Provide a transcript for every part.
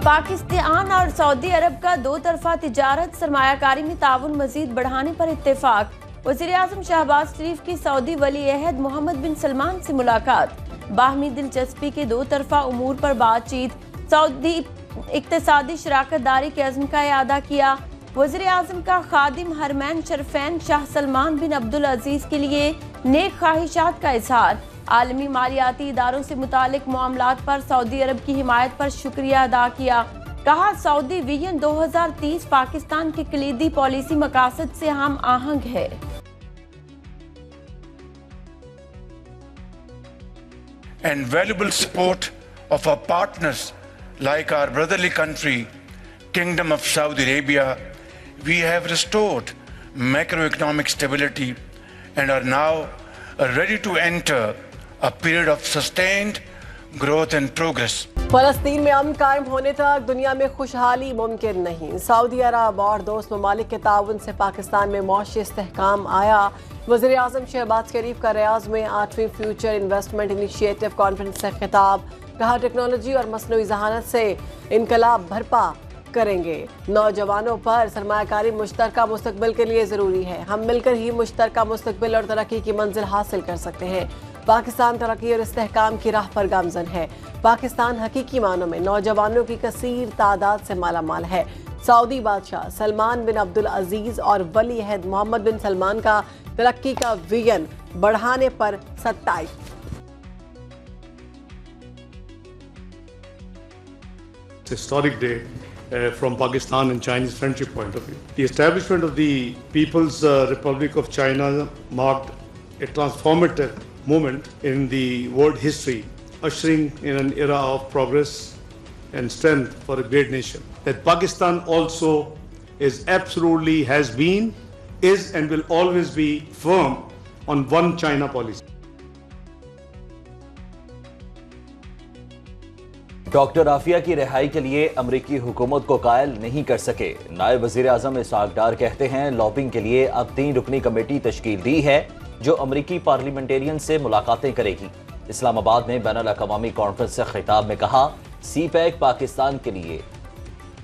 पाकिस्तान और सऊदी अरब का दो तरफा तिजारत सरमायाकारी में ताउन मजीद बढ़ाने पर इत्तेफाक। वज़ीर-ए-आज़म शहबाज शरीफ की सऊदी वली अहद मोहम्मद बिन सलमान से मुलाकात। बाहमी दिलचस्पी के दो तरफा उमूर पर बातचीत। सऊदी इक्तिसादी शराकतदारी के अज़्म का इआदा किया। वज़ीर-ए-आज़म का खादिम हरमैन शरफैन शाह सलमान बिन अब्दुल अजीज के लिए नेक ख्वाहिशात का इजहार। आलमी मालियाती इदारों से मुतालिक मामलात पर सऊदी अरब की हिमायत पर शुक्रिया अदा किया। कहा, सऊदी विजन 2030 पाकिस्तान के कलीदी पॉलिसी मकासद से हम आहंग है। And valuable support of our partners like our brotherly country, Kingdom of Saudi Arabia, we have restored macroeconomic stability and are now ready to enter a period of sustained growth and progress. फलस्तीन में अमन कायम होने तक दुनिया में खुशहाली मुमकिन नहीं। Saudi अरब और दोस्त ममालिक के ताउन से पाकिस्तान में मौशी इस्तेहकाम आया। वज़ीर-ए-आज़म शहबाज शरीफ का रियाज में 8वीं फ्यूचर इन्वेस्टमेंट इनिशिएटिव कॉन्फ्रेंस से खिताब। कहा, टेक्नोलॉजी और मसनूई ज़हानत से इनकलाब बर्पा करेंगे। नौजवानों पर सरमायाकारी मुश्तरका मुस्तकबिल के लिए ज़रूरी है। हम मिलकर ही मुश्तरका मुस्तकबिल और तरक्की की मंजिल हासिल कर सकते हैं। पाकिस्तान तरक्की और इस्तेहकाम की राह पर गामजन है। पाकिस्तान हकीकी मानों में नौजवानों की कसीर तादाद से मालामाल है। सऊदी बादशाह सलमान बिन अब्दुल अजीज और वली अहद मोहम्मद बिन सलमान का तरक्की का विजन बढ़ाने पर 27। Historic day from Pakistan and Chinese friendship point of view. The establishment of the People's Republic of China marked a transformative moment in the world history, ushering in an era of progress and strength for a great nation. That Pakistan also is absolutely has been, is and will always be firm on one China policy. Doctor Aafia की रिहाई के लिए अमरीकी हुकूमत को कायल नहीं कर सके। नायब वज़ीर आज़म इसहाक डार कहते हैं, लॉबिंग के लिए अब 3 रुकनी कमेटी तश्कील दी है जो अमरीकी पार्लियामेंटेरियन से मुलाकातें करेगी। इस्लामाबाद में बैनुल अक़वामी कॉन्फ्रेंस से खिताब में कहा, सी-पैक पाकिस्तान के लिए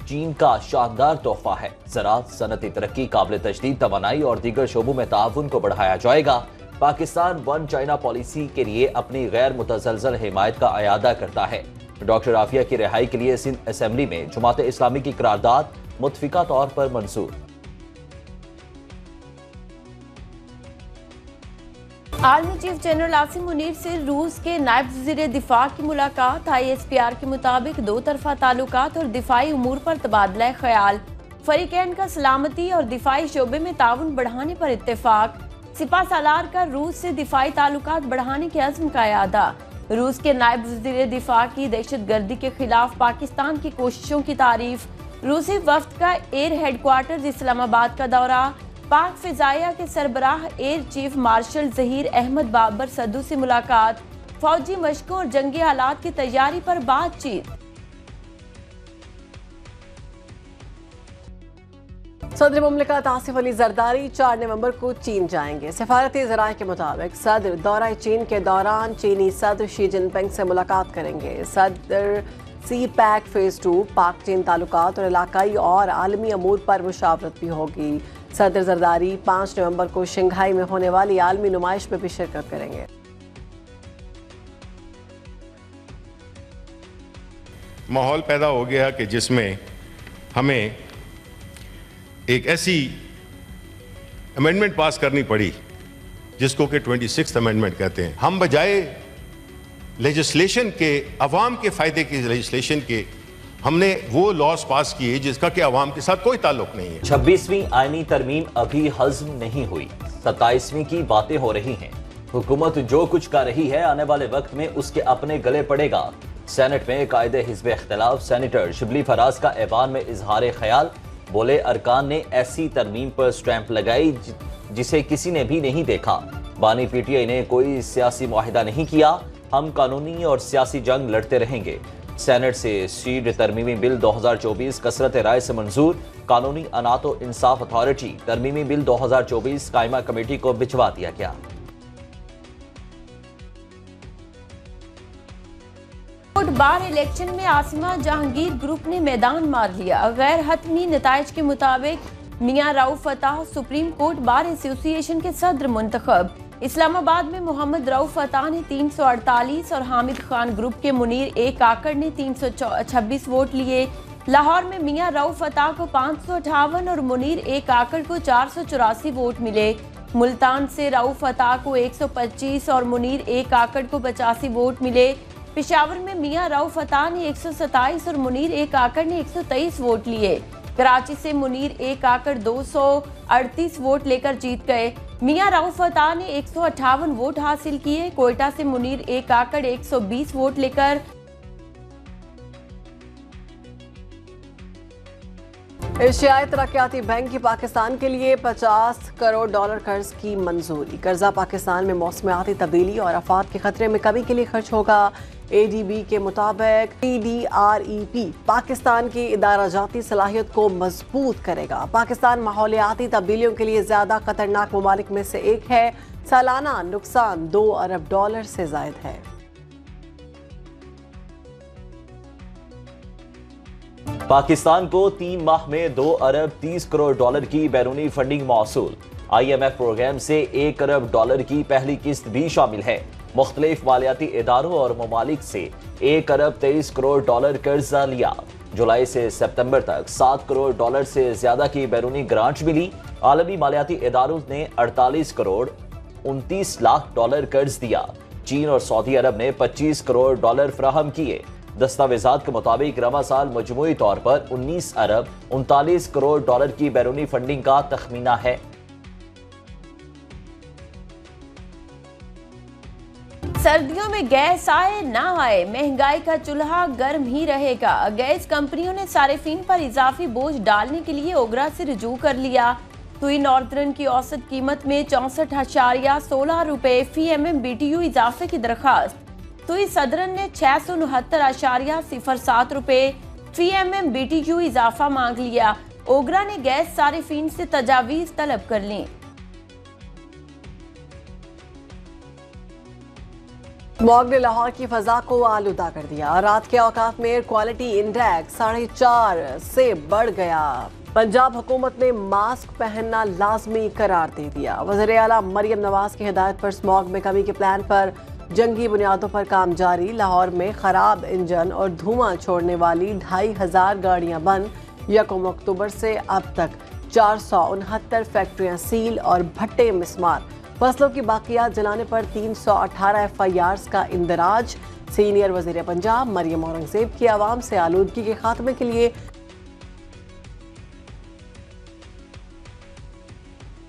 चीन का शानदार तोहफा है। ज़राअत, सनअती तरक्की, काबिल तजदीद तवानाई और दीगर शोबों में ताउन को बढ़ाया जाएगा। पाकिस्तान वन चाइना पॉलिसी के लिए अपनी गैर मुतज़लज़ल हिमायत का इआदा करता है। डॉक्टर आफिया की रिहाई के लिए सिंध असेंबली में जमात इस्लामी की करारदाद मुत्फिका तौर पर मंजूर। Army chief general Asim Munir से रूस के नायब वज़ीर दिफा की मुलाकात। ISPR के मुताबिक दो तरफा ताल्लुकात और दिफाई उमूर पर तबादला ख्याल। फरीकैन का सलामती और दिफाई शोबे में ताउन बढ़ाने पर इत्तेफाक। सिपा सालार का रूस से दिफाई ताल्लुकात बढ़ाने के अज़्म का इआदा। रूस के नायब वज़ीर दिफा की दहशतगर्दी के खिलाफ पाकिस्तान की कोशिशों की तारीफ। रूसी वफ्द का एयर हेडक्वार्टर इस्लामाबाद का दौरा। पाक फिजाइया के सरबराह air chief marshal Zaheer Ahmed Babar Sidhu से मुलाकात। फौजी मशकों और जंगी हालात की तैयारी पर बातचीत। सदर मुमलिकत आसिफ अली जरदारी 4 नवंबर को चीन जाएंगे। सफारती ज़राए के मुताबिक सदर दौरा चीन के दौरान चीनी सदर शी जिनपिंग से मुलाकात करेंगे। सदर सी-पैक फेज़ 2 पाक चीन ताल्लुकात और इलाकाई और आलमी अमूर पर मुशावरत भी होगी। सदर जरदारी 5 नवंबर को शंघाई में होने वाली आलमी नुमाइश में भी शिरकत करेंगे। माहौल पैदा हो गया कि जिसमें हमें एक ऐसी अमेंडमेंट पास करनी पड़ी जिसको कि 26th अमेंडमेंट कहते हैं। हम बजाय लेजिस्लेशन के, अवाम के फ़ायदे की लेजिस्लेशन के, हमने वो लॉज पास किए जिसका कि अवाम के साथ कोई ताल्लुक नहीं है। 26वीं आईनी तरमीम अभी हज़म नहीं हुई, 27वीं की बातें हो रही हैं। हुकूमत जो कुछ कर रही है आने वाले वक्त में उसके अपने गले पड़ेगा। सेनेट में कायदे हिज़्ब इख्तिलाफ सेनेटर शिबली फराज का ऐवान में इजहार ख्याल। बोले, अरकान ने ऐसी तरमीम पर स्टैंप लगाई जिसे किसी ने भी नहीं देखा। बानी PTI ने कोई सियासी मुआहिदा नहीं किया। हम कानूनी और सियासी जंग लड़ते रहेंगे। सेनेट से सीड तरमीमी बिल 2024 कसरत राय से मंजूर। कानूनी अनात व इंसाफ अथॉरिटी तरमीमी बिल 2024 कायमा कमेटी को भिजवा दिया गया। बार इलेक्शन में आसिमा जहांगीर ग्रुप ने मैदान मार लिया। गैर हतमी नताइज के मुताबिक Mian Rauf Fatah supreme court bar association के सदर मुंतखब। इस्लामाबाद में मोहम्मद राउफ फताह ने 348 और हामिद खान ग्रुप के मुनीर ए काकड़ ने 326 वोट लिए। लाहौर में मियां राउफ फताह को 558 और मुनीर ए काकड़ को 484 वोट मिले। मुल्तान से राउफ फताह को 125 और मुनीर ए काकड़ को 85 वोट मिले। पेशावर में मियां राउफ फताह ने 127 और मुनीर ए काकड़ ने 123 वोट लिए। कराची से मुनीर ए काकड़ 238 वोट लेकर जीत गए। मियां राउफ फताह ने 158 वोट हासिल किए। कोयटा से मुनीर ए काकड़ 120 वोट लेकर। एशियाई तरक्याती बैंक की पाकिस्तान के लिए $50 करोड़ कर्ज की मंजूरी। कर्जा पाकिस्तान में मौसमियाती तब्दीली और आफात के खतरे में कमी के लिए खर्च होगा। ADB के मुताबिक PDREP पाकिस्तान की इदाराजाती सलाहियत को मजबूत करेगा। पाकिस्तान माहौलियाती तब्दीलियों के लिए ज्यादा खतरनाक ममालिक में से एक है। सालाना नुकसान $2 अरब से जायद है। पाकिस्तान को 3 माह में $2 अरब 30 करोड़ की बैरूनी फंडिंग मौसूल। IMF प्रोग्राम से $1 अरब की पहली किस्त भी शामिल है। मुख्तलिफ मालियाती इदारों और ममालिक से $1 अरब 23 करोड़ कर्जा लिया। जुलाई से सितंबर तक $7 करोड़ से ज्यादा की बैरूनी ग्रांट मिली। आलमी मालियाती इदारों ने 48 करोड़ 29 लाख डॉलर कर्ज दिया। चीन और सऊदी अरब ने $25 करोड़ फराहम किए। दस्तावेजात के मुताबिक रवा साल मजमूई तौर पर $19 अरब 39 करोड़ की बैरूनी फंडिंग का तखमीना है। सर्दियों में गैस आए ना आए, महंगाई का चूल्हा गर्म ही रहेगा। गैस कंपनियों ने सारिफीन पर इजाफी बोझ डालने के लिए ओगरा से रुजू कर लिया। सुई नॉर्दर्न की औसत कीमत में 64.16 रुपए फी MMBTU इजाफे की दरखास्त। सुई सदरन ने 669.07 रुपए फी MMBTU इजाफा मांग लिया। ओगरा ने गैस सारिफीन से तजावीज तलब कर ली। स्मॉग ने लाहौर की फजा को आलूदा कर दिया। रात के औकात में एयर क्वालिटी इंडेक्स 4.5 से बढ़ गया। पंजाब हुकूमत ने मास्क पहनना लाजमी करार दे दिया। वज़ीर आला मरियम नवाज की हिदायत पर स्मॉग में कमी के प्लान पर जंगी बुनियादों पर काम जारी। लाहौर में खराब इंजन और धुआं छोड़ने वाली 2500 गाड़ियां बंद। 1 अक्टूबर से अब तक 469 फैक्ट्रियां सील और भट्टे मिस्मार। फसलों की बाकियात जलाने पर 318 FIRs का इंदराज। सीनियर वज़ीर पंजाब मरियम औरंगजेब की आवाम से आलूदगी के खात्मे के लिए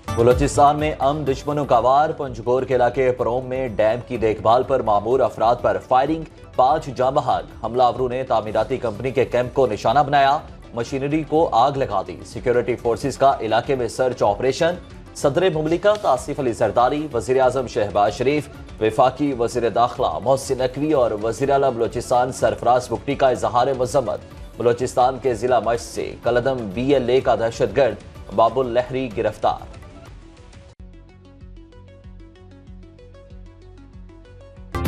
बलोचिस्तान में दुश्मनों का वार। पंजगोर के इलाके परोम में डैम की देखभाल पर मामूर अफराद पर फायरिंग। 5 जाँ बहक। हमलावरों ने तामीराती कंपनी के कैंप को निशाना बनाया। मशीनरी को आग लगा दी। सिक्योरिटी फोर्सेस का इलाके में सर्च ऑपरेशन। सदर मुमलिकत आसिफ अली जरदारी, वज़ीर आज़म शहबाज शरीफ, वफाकी वज़ीर दाखिला मोहसिन नकवी और वज़ीर आला बलोचिस्तान सरफराज बुगटी का इजहार मज़म्मत। बलोचिस्तान के जिला मश्क से कलदम BLA का दहशतगर्द बाबुल लहरी गिरफ्तार।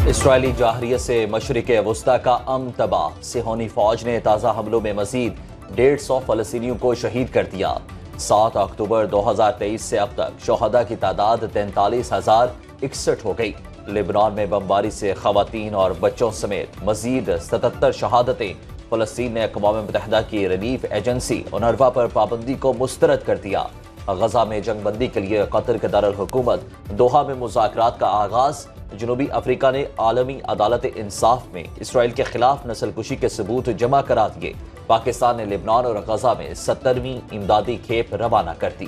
इसराइली जाहरियत से मशरिक़ वस्ता का तबाह। सिहोनी फौज ने ताज़ा हमलों में मजीद 150 फ़लस्तीनियों को शहीद कर दिया। 7 अक्टूबर 2023 से अब तक शहदा की तादाद 43,061 हो गई। लेबनान में बमबारी से खवातीन और बच्चों समेत मजीद 77 शहादतें। फ़लस्तीन ने अक़वाम मुत्तहिदा की रिलीफ एजेंसी UNRWA पर पाबंदी को मुस्तरद कर दिया। गजा में जंगबंदी के लिए कतर के दारुल हुकूमत दोहा में मुज़ाकरात का आगाज। जनूबी अफ्रीका ने आलमी अदालत इंसाफ में इसराइल के खिलाफ नस्लकुशी के सबूत जमा करा दिए। पाकिस्तान ने लेबनान और गजा में 70वीं इमदादी खेप रवाना कर दी।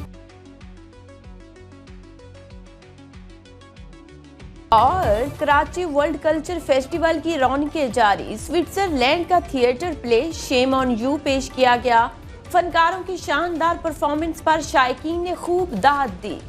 और कराची वर्ल्ड कल्चर फेस्टिवल की रौनकें जारी। स्विट्जरलैंड का theatre play shame on you पेश किया गया। फनकारों की शानदार परफॉर्मेंस पर शायकीन ने खूब दाद दी।